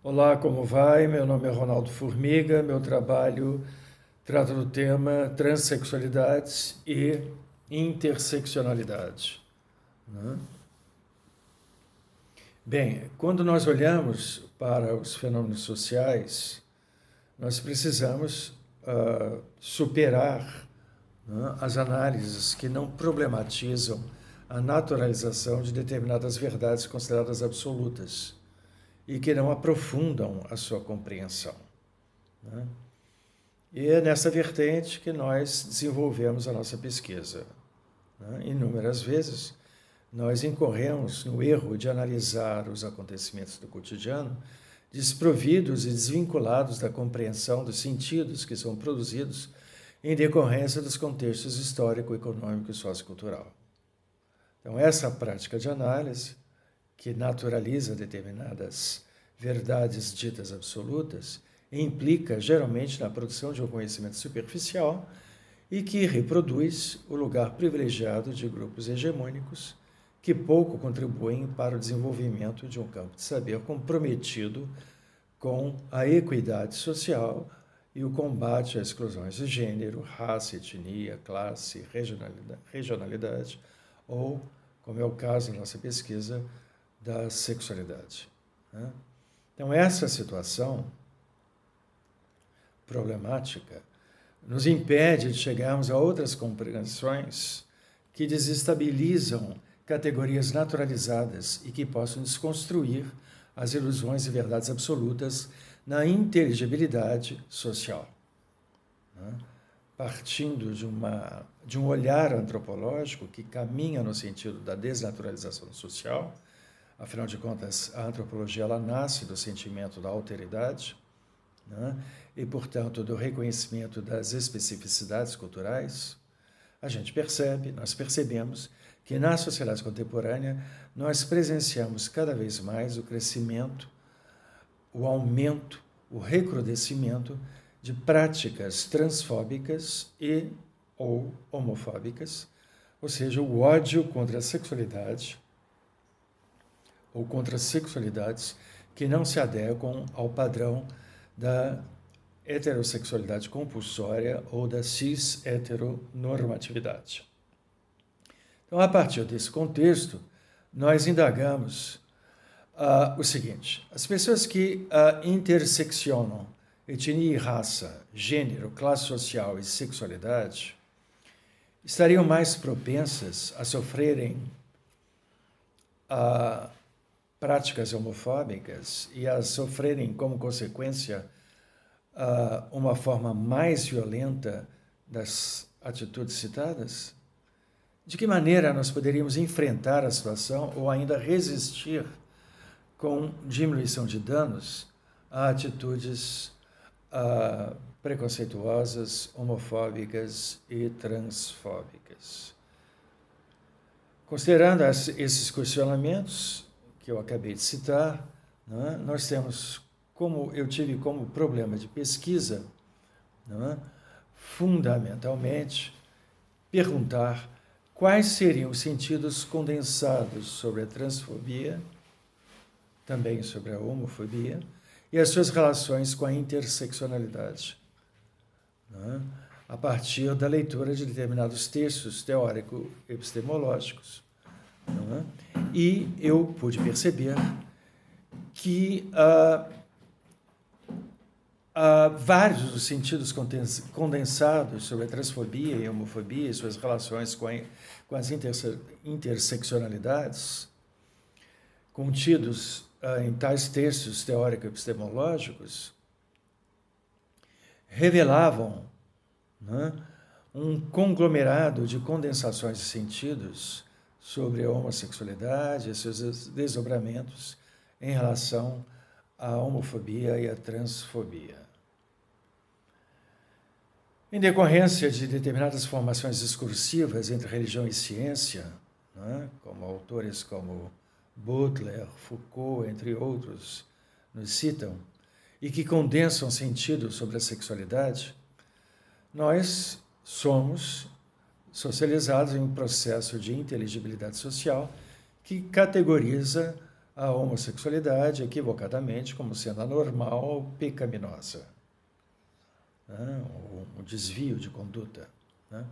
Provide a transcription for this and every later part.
Olá, como vai? Meu nome é Ronaldo Formiga. Meu trabalho trata do tema transexualidades e interseccionalidade, né? Bem, quando nós olhamos para os fenômenos sociais, nós precisamos superar, né, as análises que não problematizam a naturalização de determinadas verdades consideradas absolutas e que não aprofundam a sua compreensão, né? E é nessa vertente que nós desenvolvemos a nossa pesquisa, né? Inúmeras vezes nós incorremos no erro de analisar os acontecimentos do cotidiano desprovidos e desvinculados da compreensão dos sentidos que são produzidos em decorrência dos contextos histórico, econômico e sociocultural. Então, essa prática de análise, que naturaliza determinadas verdades ditas absolutas, implica geralmente na produção de um conhecimento superficial e que reproduz o lugar privilegiado de grupos hegemônicos que pouco contribuem para o desenvolvimento de um campo de saber comprometido com a equidade social e o combate às exclusões de gênero, raça, etnia, classe, regionalidade ou, como é o caso na nossa pesquisa, da sexualidade, né? Então, essa situação problemática nos impede de chegarmos a outras compreensões que desestabilizam categorias naturalizadas e que possam desconstruir as ilusões e verdades absolutas na inteligibilidade social, né? Partindo de um olhar antropológico que caminha no sentido da desnaturalização social. Afinal de contas, a antropologia ela nasce do sentimento da alteridade, né? E, portanto, do reconhecimento das especificidades culturais. Nós percebemos que na sociedade contemporânea nós presenciamos cada vez mais o crescimento, o aumento, o recrudescimento de práticas transfóbicas e ou homofóbicas, ou seja, o ódio contra a sexualidade ou contra sexualidades que não se adequam ao padrão da heterossexualidade compulsória ou da cis-heteronormatividade. Então, a partir desse contexto, nós indagamos o seguinte: as pessoas que interseccionam etnia e raça, gênero, classe social e sexualidade estariam mais propensas a sofrerem práticas homofóbicas e a sofrerem como consequência uma forma mais violenta das atitudes citadas? De que maneira nós poderíamos enfrentar a situação ou ainda resistir com diminuição de danos a atitudes preconceituosas, homofóbicas e transfóbicas? Considerando esses questionamentos que eu acabei de citar, né, nós temos, como eu tive como problema de pesquisa, né, fundamentalmente, perguntar quais seriam os sentidos condensados sobre a transfobia, também sobre a homofobia, e as suas relações com a interseccionalidade, né, a partir da leitura de determinados textos teórico-epistemológicos. Né, e eu pude perceber que vários dos sentidos condensados sobre a transfobia e a homofobia e suas relações com as interseccionalidades, contidos em tais textos teórico-epistemológicos, revelavam, né, um conglomerado de condensações de sentidos sobre a homossexualidade e seus desdobramentos em relação à homofobia e à transfobia. Em decorrência de determinadas formações discursivas entre religião e ciência, né, como autores como Butler, Foucault, entre outros, nos citam, e que condensam sentido sobre a sexualidade, nós somos socializados em um processo de inteligibilidade social que categoriza a homossexualidade equivocadamente como sendo anormal ou pecaminosa, né? Um desvio de conduta, né?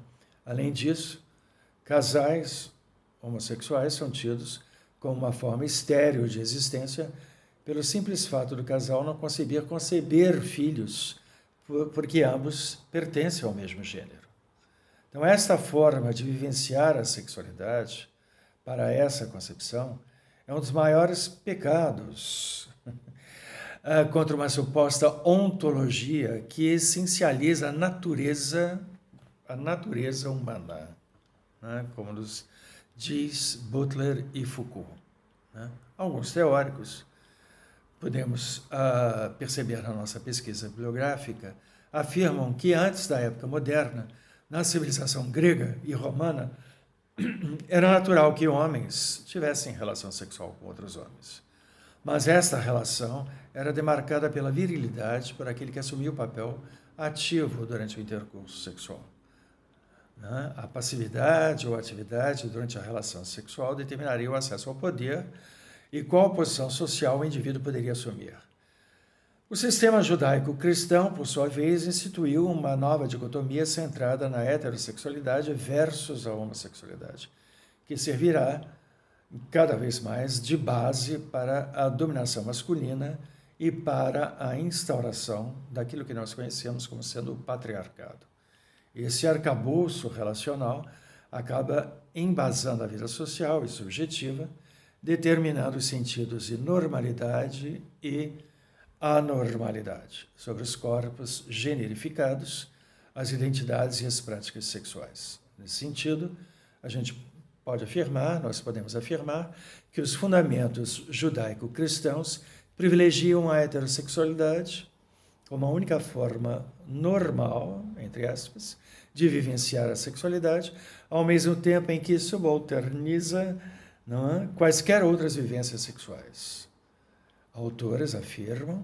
Além disso, casais homossexuais são tidos como uma forma estéril de existência pelo simples fato do casal não conseguir conceber filhos, porque ambos pertencem ao mesmo gênero. Então, esta forma de vivenciar a sexualidade, para essa concepção, é um dos maiores pecados contra uma suposta ontologia que essencializa a natureza humana, né? Como nos diz Butler e Foucault, né? Alguns teóricos, podemos perceber na nossa pesquisa bibliográfica, afirmam que antes da época moderna, na civilização grega e romana, era natural que homens tivessem relação sexual com outros homens. Mas esta relação era demarcada pela virilidade por aquele que assumia o papel ativo durante o intercurso sexual. A passividade ou atividade durante a relação sexual determinaria o acesso ao poder e qual posição social o indivíduo poderia assumir. O sistema judaico-cristão, por sua vez, instituiu uma nova dicotomia centrada na heterossexualidade versus a homossexualidade, que servirá cada vez mais de base para a dominação masculina e para a instauração daquilo que nós conhecemos como sendo o patriarcado. Esse arcabouço relacional acaba embasando a vida social e subjetiva, determinando os sentidos de normalidade e anormalidade sobre os corpos generificados, as identidades e as práticas sexuais. Nesse sentido, nós podemos afirmar que os fundamentos judaico-cristãos privilegiam a heterossexualidade como a única forma normal, entre aspas, de vivenciar a sexualidade, ao mesmo tempo em que subalterniza quaisquer outras vivências sexuais. Autores afirmam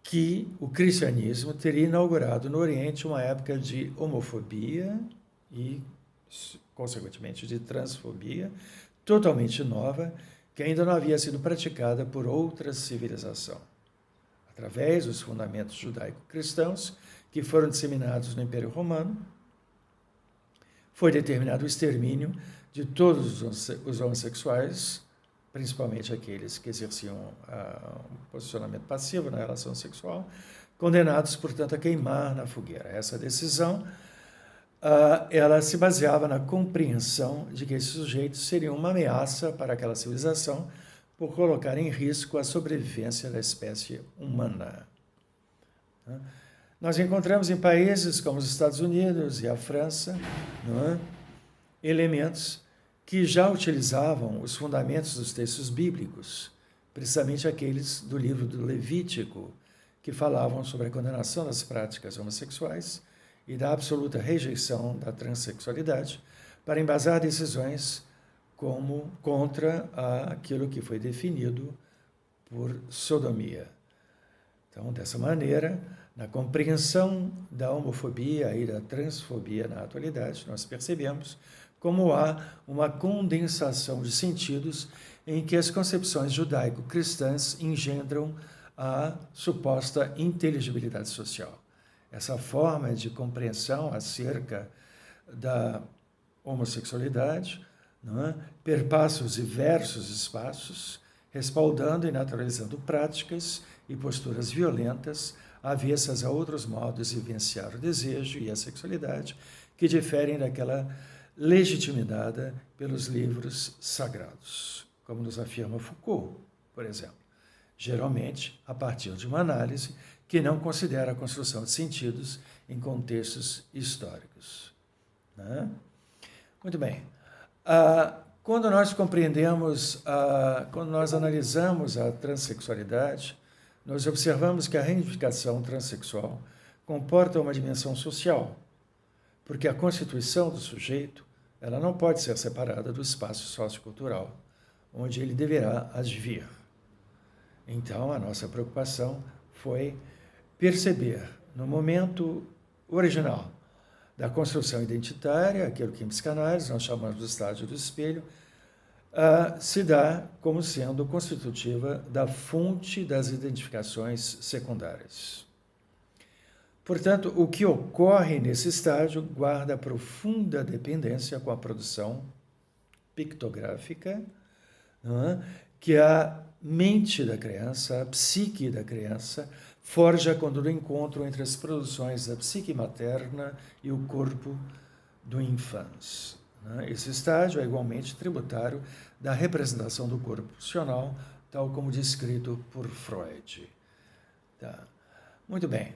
que o cristianismo teria inaugurado no Oriente uma época de homofobia e, consequentemente, de transfobia, totalmente nova, que ainda não havia sido praticada por outra civilização. Através dos fundamentos judaico-cristãos que foram disseminados no Império Romano, foi determinado o extermínio de todos os homossexuais, principalmente aqueles que exerciam um posicionamento passivo na relação sexual, condenados, portanto, a queimar na fogueira. Essa decisão, ela se baseava na compreensão de que esses sujeitos seriam uma ameaça para aquela civilização por colocar em risco a sobrevivência da espécie humana. Nós encontramos em países como os Estados Unidos e a França, elementos que já utilizavam os fundamentos dos textos bíblicos, precisamente aqueles do livro do Levítico, que falavam sobre a condenação das práticas homossexuais e da absoluta rejeição da transexualidade, para embasar decisões como contra aquilo que foi definido por sodomia. Então, dessa maneira, na compreensão da homofobia e da transfobia na atualidade, nós percebemos como há uma condensação de sentidos em que as concepções judaico-cristãs engendram a suposta inteligibilidade social. Essa forma de compreensão acerca da homossexualidade perpassa os diversos espaços, respaldando e naturalizando práticas e posturas violentas avessas a outros modos de vivenciar o desejo e a sexualidade que diferem daquela legitimada pelos livros sagrados, como nos afirma Foucault, por exemplo, geralmente a partir de uma análise que não considera a construção de sentidos em contextos históricos. Muito bem. Quando nós compreendemos, quando nós analisamos a transexualidade, nós observamos que a reivindicação transexual comporta uma dimensão social, porque a constituição do sujeito ela não pode ser separada do espaço sociocultural, onde ele deverá advir. Então, a nossa preocupação foi perceber, no momento original da construção identitária, aquilo que em psicanálise nós chamamos do estágio do espelho, se dá como sendo constitutiva da fonte das identificações secundárias. Portanto, o que ocorre nesse estágio guarda profunda dependência com a produção pictográfica, que a mente da criança, a psique da criança, forja quando do encontro entre as produções da psique materna e o corpo do infans. Esse estágio é igualmente tributário da representação do corpo pulsional, tal como descrito por Freud. Tá. Muito bem.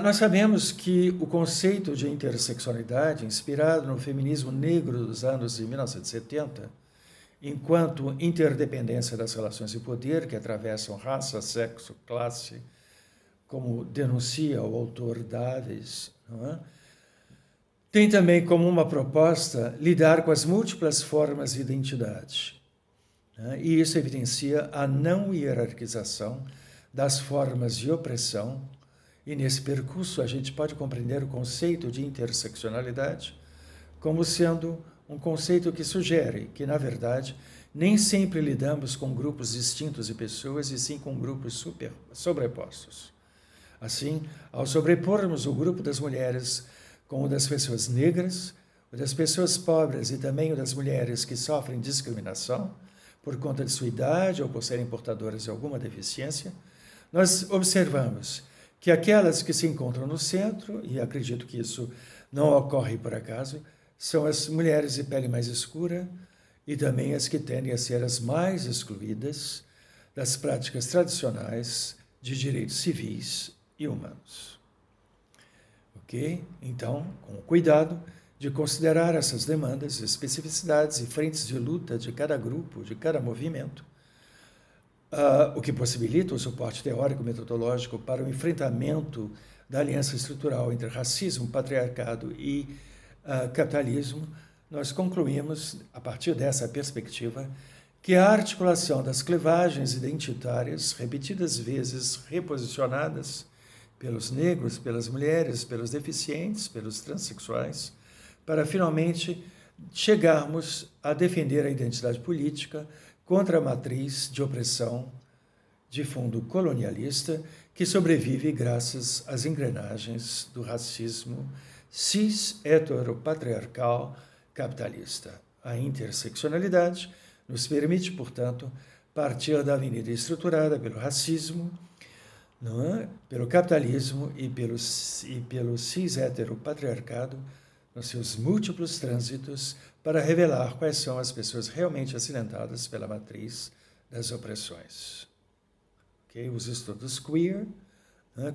Nós sabemos que o conceito de intersexualidade, inspirado no feminismo negro dos anos de 1970, enquanto interdependência das relações de poder que atravessam raça, sexo, classe, como denuncia o autor Davis, tem também como uma proposta lidar com as múltiplas formas de identidade. E isso evidencia a não hierarquização das formas de opressão. E nesse percurso a gente pode compreender o conceito de interseccionalidade como sendo um conceito que sugere que, na verdade, nem sempre lidamos com grupos distintos de pessoas, e sim com grupos sobrepostos. Assim, ao sobrepormos o grupo das mulheres com o das pessoas negras, o das pessoas pobres e também o das mulheres que sofrem discriminação por conta de sua idade ou por serem portadoras de alguma deficiência, nós observamos que aquelas que se encontram no centro, e acredito que isso não ocorre por acaso, são as mulheres de pele mais escura e também as que tendem a ser as mais excluídas das práticas tradicionais de direitos civis e humanos. Ok? Então, com cuidado de considerar essas demandas, especificidades e frentes de luta de cada grupo, de cada movimento, o que possibilita o suporte teórico-metodológico para o enfrentamento da aliança estrutural entre racismo, patriarcado e capitalismo, nós concluímos, a partir dessa perspectiva, que a articulação das clivagens identitárias, repetidas vezes reposicionadas pelos negros, pelas mulheres, pelos deficientes, pelos transexuais, para finalmente chegarmos a defender a identidade política contra a matriz de opressão de fundo colonialista que sobrevive graças às engrenagens do racismo cis-heteropatriarcal capitalista. A interseccionalidade nos permite, portanto, partir da avenida estruturada pelo racismo, pelo capitalismo e pelo cis-heteropatriarcado nos seus múltiplos trânsitos para revelar quais são as pessoas realmente acidentadas pela matriz das opressões. Okay? Os estudos queer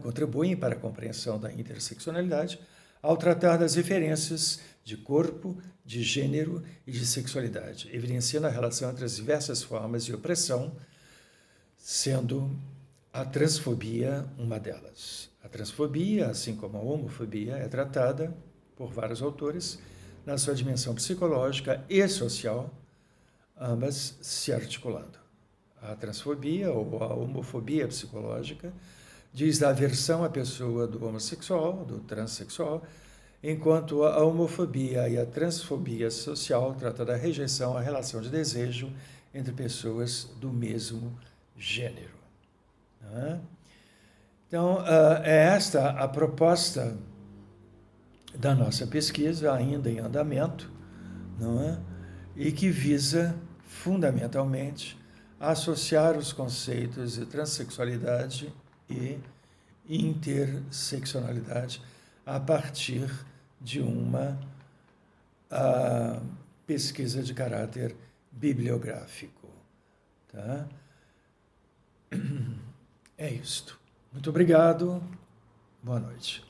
contribuem para a compreensão da interseccionalidade ao tratar das diferenças de corpo, de gênero e de sexualidade, evidenciando a relação entre as diversas formas de opressão, sendo a transfobia uma delas. A transfobia, assim como a homofobia, é tratada por vários autores na sua dimensão psicológica e social, ambas se articulando. A transfobia ou a homofobia psicológica diz da aversão à pessoa do homossexual, do transexual, enquanto a homofobia e a transfobia social trata da rejeição à relação de desejo entre pessoas do mesmo gênero. Então, é esta a proposta da nossa pesquisa, ainda em andamento, e que visa, fundamentalmente, associar os conceitos de transexualidade e interseccionalidade a partir de uma pesquisa de caráter bibliográfico. Tá? É isto. Muito obrigado. Boa noite.